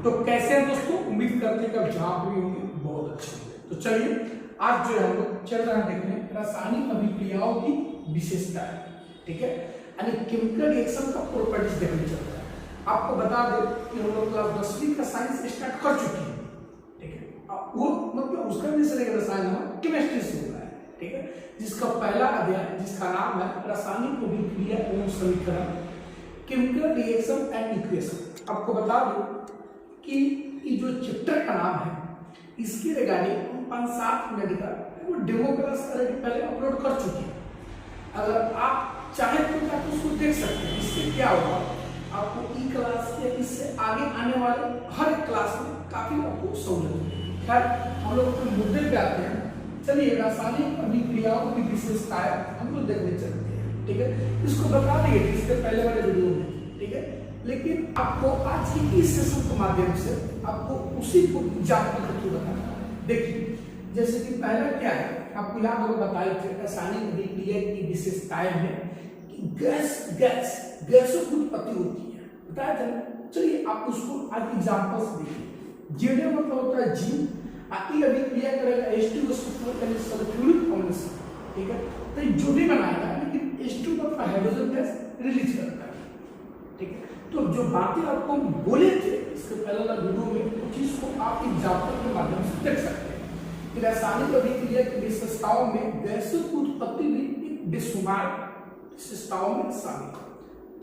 तो कैसे हैं दोस्तों, उम्मीद करते हैं कि आप जहां भी होंगे बहुत अच्छे होंगे। तो चलिए आज जो है हम लोग चल रहा है देखने रासायनिक अभिक्रियाओं की विशेषताएं, ठीक है, यानी केमिकल रिएक्शन का प्रॉपर्टीज देखने चल रहा है। आपको बता दें कि हम लोग क्लास 10वीं का साइंस स्टार्ट कर चुके हैं, ठीक है, वो मतलब उसका विषय लेकर रसायन केमिस्ट्री से हो रहा है, ठीक है, जिसका पहला अध्याय जिसका नाम है रासायनिक अभिक्रिया एवं समीकरण, केमिकल रिएक्शन एंड इक्वेशन। आपको बता दो कि ये जो चैप्टर का नाम है इसके रिगार्डिंग हम 5-7 मिनट का वो डेमो क्लास पहले अपलोड कर चुके हैं। अगर आप चाहे तो आप उसको देख सकते हैं। इससे क्या होगा, आपको ई क्लास या इससे आगे आने वाले हर एक क्लास में काफी आपको सहूलियत होगी। खैर हम लोग अपने मुद्दे पे आते हैं। चलिए रासायनिक अभिक्रियाओं की विशेषताएं हम लोग देखने चलते हैं, ठीक है। इसको बता देंगे इससे पहले वाले वीडियो में, ठीक है, लेकिन आपको आज की इस सेशन के माध्यम से आपको उसी को एग्जाम्पल के थ्रू बताना है। देखिए जैसे कि पहला क्या है, आपको याद होगा बताए थे रासायनिक अभिक्रिया की विशेषताएं हैं कि गैसों की उत्पत्ति होती है, बताया था। चलिए आप उसको आज एग्जाम्पल से देखिए। जेडे मतलब होता है जीव, ई अभिक्रिया करेगा H2SO4 यानी सल्फ्यूरिक एसिड, ठीक है, तो जो भी बनाएगा लेकिन H2 का हाइड्रोजन गैस रिलीज करता है, ठीक है। तो जो बातें आपको बोले थे इसके पहले वाला वीडियो में उस चीज को आप एग्जाम्पल के माध्यम से देख सकते हैं कि रासायनिक अभिक्रिया की विशेषताओं में गैसों की उत्पत्ति भी एक बेशुमार विशेषताओं में शामिल है,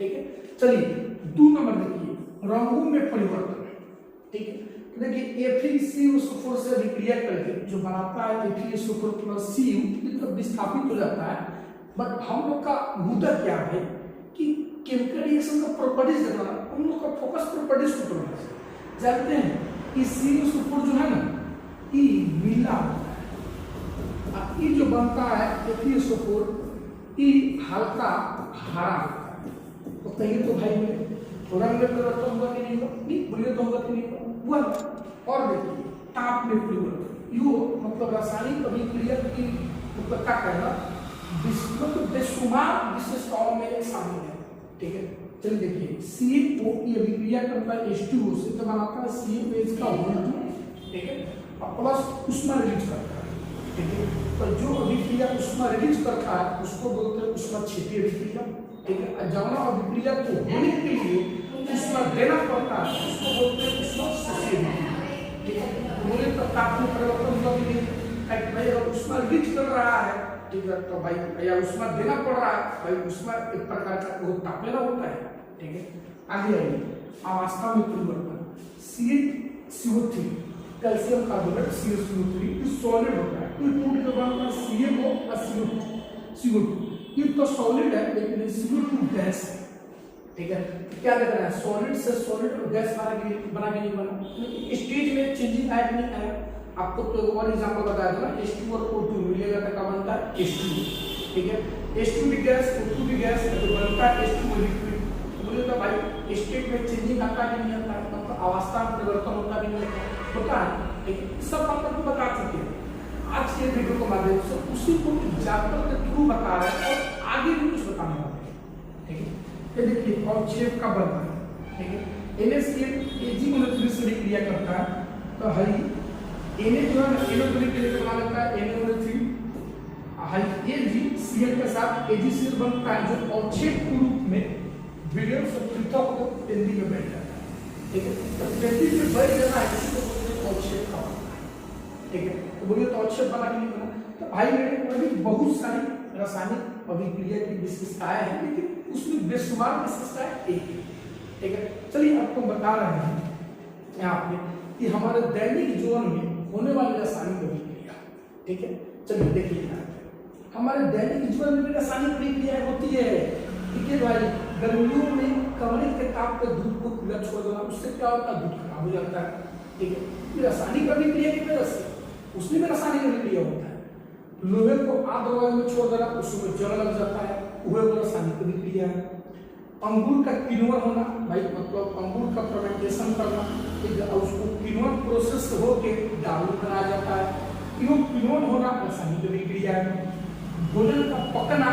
ठीक है। चलिए 2 नंबर देखिए, रंगों में परिवर्तन, ठीक है। देखिए FeCO4 से अभिक्रिया करके जो बनाता है FeSO4 प्लस Cu मतलब विस्थापित हो जाता है। बट हम लोग का मुद्दा क्या है कि केमिकल रिएक्शन का प्रॉपर्टीज देखना, हम लोग का फोकस प्रॉपर्टीज को करना है। जानते हैं कि CH4 जो है ना ये नीला होता है, ये जो बनता है FeSO4 ये हल्का हरा होता है। तो कहिए तो भाई में रंग में परिवर्तन हुआ कि नहीं हुआ, नहीं बोलिए तो होगा कि नहीं हुआ। और देखिए ताप में परिवर्तन, यो मतलब रासायनिक अभिक्रिया की मतलब क्या कहना बेशुमार विशेषताओं में शामिल है, ठीक है। चलिए देखिए CaO की अभिक्रिया करता है H2O से, तो बनाता है CaOH का O2, ठीक है, और प्लस ऊष्मा रिलीज करता है, ठीक है। तो जो अभिक्रिया ऊष्मा रिलीज करता है उसको बोलते हैं ऊष्मा क्षेपीय अभिक्रिया, ठीक है। जब अभिक्रिया को होने के लिए ऊष्मा देना पड़ता है उसको बोलते हैं ऊष्मा क्षेपीय अभिक्रिया, ठीक है। बोले तो ताप में परिवर्तन हुआ कि नहीं, भाई अगर ऊष्मा रिलीज कर रहा है, ठीक है, तो भाई या ऊष्मा देना पड़ रहा है, भाई ऊष्मा एक प्रकार का वो तापेला होता है, ठीक है। आगे आइए अवस्था में परिवर्तन, CaCO3 calcium carbonate CaCO3 solid होता है, ये टूट के बनता है CaO और CO2 ये तो सॉलिड है लेकिन CO2 गैस है, ठीक है। क्या देख रहा है, सॉलिड से सॉलिड और गैस बना के नहीं बना, स्टेज में चेंजिंग आया नहीं आया। आपको तो एक और एग्जांपल बताया था ना, H2 और O2 मिलेगा तो क्या बनता है H2, ठीक है। H2 भी गैस O2 भी गैस है तो बनता है H2O लिक्विड। बोले तो भाई स्टेट में चेंजिंग आता कि नहीं आता, मतलब अवस्था में परिवर्तन होता भी नहीं होता है, ठीक है। सब हम आपको बता चुके हैं आज के वीडियो के माध्यम से, उसी को एग्जांपल के थ्रू बता रहे हैं और आगे भी कुछ बताने वाले हैं, ठीक है। ये देखिए अवक्षेप का बनता है, ठीक है। NaCl Ag से रिक्रिया करता है तो हरी Na जो है NO3 के लिए बना लेता है NO3, हरी AgCl के साथ AgCl बनता है जो अवक्षेप के रूप में विलयन से पृथक होकर तेंदी में बैठ जाता है, ठीक है। तो तेंदी में बैठ जाना है इसी को बोलते हैं अवक्षेप का बनता है, ठीक है। तो बोलिए तो अवक्षेप बना कि नहीं बना, तो भाई मेरे भी बहुत सारी रासायनिक अभिक्रिया की विशेषताएं हैं लेकिन उसमें बेशुमार विशेषताएं एक है, ठीक है। चलिए आपको बता रहे हैं यहाँ पे कि हमारे दैनिक जीवन में होने वाली रासायनिक अभिक्रिया, ठीक है। चलिए देखिए हमारे दैनिक जीवन में रासायनिक अभिक्रिया होती है, ठीक है भाई। गर्मियों में कमरे के ताप पे दूध को खुला छोड़ देना, उससे क्या होता है, दूध खराब हो जाता है, ठीक है। रासायनिक अभिक्रिया की वजह से उसमें भी रासायनिक अभिक्रिया होता है। लोहे को आग वायु में छोड़ देना, उसमें जल लग जाता है, वह रासायनिक अभिक्रिया है। अंगूर का किण्वन होना, भाई मतलब अंगूर का फर्मेंटेशन करना, उसको किण्वन प्रोसेस होके दारू बनाया जाता है, किण्वन होना रासायनिक अभिक्रिया है। भोजन का पकना,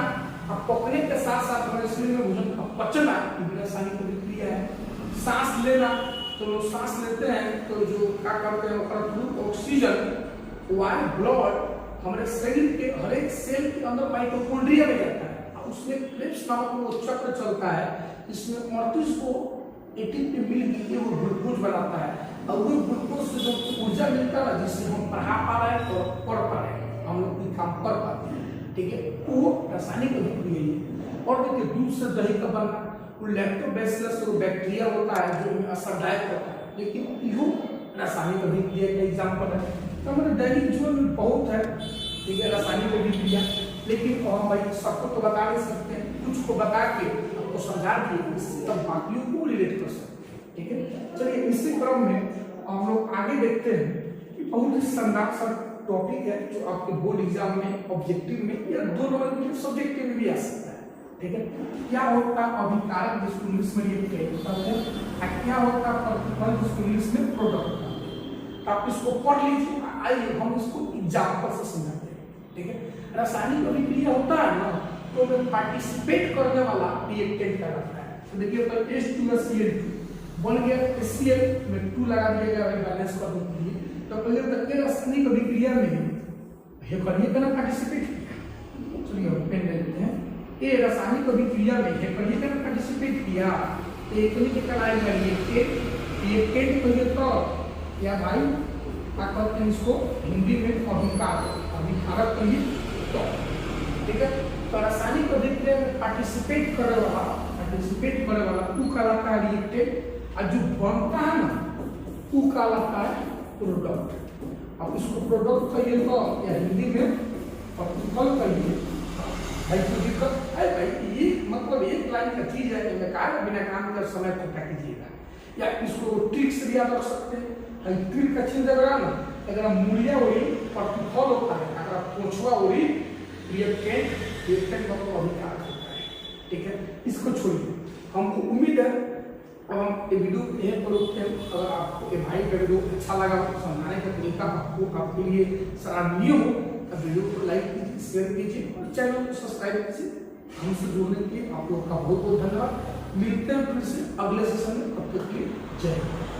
अब पकने के साथ साथ हमारे शरीर में भोजन का पचना रासायनिक अभिक्रिया है। सांस लेना, तो लोग सांस लेते हैं तो जो क्या करते हैं थ्रू ऑक्सीजन वायर ब्लड हमारे शरीर के हर एक सेल के अंदर माइटोकॉन्ड्रिया में जाता है और उसमें क्रेब्स नामक वो चक्र चलता है, इसमें 38 को एटीपी मिल के वो ग्लूकोज बनाता है और वो ग्लूकोज से जो ऊर्जा मिलता है जिससे हम पढ़ा पा रहे हैं और पढ़ पा रहे हैं, हम लोग कोई काम कर पाते हैं, ठीक है। वो रासायनिक अभिक्रिया है। और देखिए दूध से दही का बनना, वो लैक्टोबैसिलस जो बैक्टीरिया होता है जो असरदायक होता है, लेकिन यो रासायनिक अभिक्रिया का एग्जाम्पल है। तो हमारे दैनिक जीवन में बहुत है, ठीक है, रासायनिक अभिक्रिया, लेकिन हम भाई सबको तो बता नहीं सकते हैं, कुछ को बता के आपको समझा के इससे तब बाकियों को रिलेट कर सकते हैं, ठीक है। चलिए इसी क्रम में हम लोग आगे देखते हैं कि बहुत ही शानदार टॉपिक है जो आपके बोर्ड एग्जाम में ऑब्जेक्टिव में या 2 नंबर के सब्जेक्टिव में भी आ सकता है, ठीक है। क्या होता है अभिकारक जिसको इंग्लिश में ये कहते हैं, क्या होता है प्रतिफल जिसको इंग्लिश में प्रोडक्ट। आप इसको पढ़ लीजिए, आइए हम इसको एग्जाम्पल से समझाते हैं, ठीक है। रासायनिक अभिक्रिया होता है ना तो में पार्टिसिपेट करने वाला रिएक्टेंट कहलाता है। तो देखिए तो H2Cl2 बन गया, HCl में 2 लगा दिया गया बैलेंस करने के लिए। तो पहले तक के रासायनिक अभिक्रिया में हेकरिए का पार्टिसिपेट किया, चलिए हम पेन ले लेते हैं। ये रासायनिक अभिक्रिया में हेकरिए का पार्टिसिपेट किया, एक ही के कहलाएगा रिएक्टेंट कहिए तो या भाई क्या कहते हैं इसको हिंदी में अभिकारक कहिए तो, ठीक है। तो रासायनिक अभिक्रिया में पार्टिसिपेट करे वाला तू कहलाता है रिएक्टेंट और जो बनता है ना तू कहलाता है प्रोडक्ट। अब इसको प्रोडक्ट कहिए तो या हिंदी में प्रतिफल कहिए। भाई कोई दिक्कत है भाई, ये मतलब एक लाइन का चीज है, बिना काम कर समय खर्चा कीजिएगा, या इसको ट्रिक से भी याद रख सकते हैं। ट्रिक का चीज अगर ना अगर मूल्य वही प्रतिफल होता है, अगर पोछवा वही रिएक्टेंट मतलब अभिकारक होता है, ठीक है। इसको छोड़िए, हमको उम्मीद है अब हम ये वीडियो यहीं पर रोकते हैं। अगर आपको ये भाई का वीडियो अच्छा लगा, समझाने का तरीका आपके लिए सराहनीय हो तो वीडियो को लाइक कीजिए, शेयर कीजिए और चैनल को सब्सक्राइब कीजिए। हमसे जुड़ने के लिए आप लोग का बहुत बहुत धन्यवाद। मिलते हैं फिर से अगले सेशन में, तब तक के लिए जय हिंद।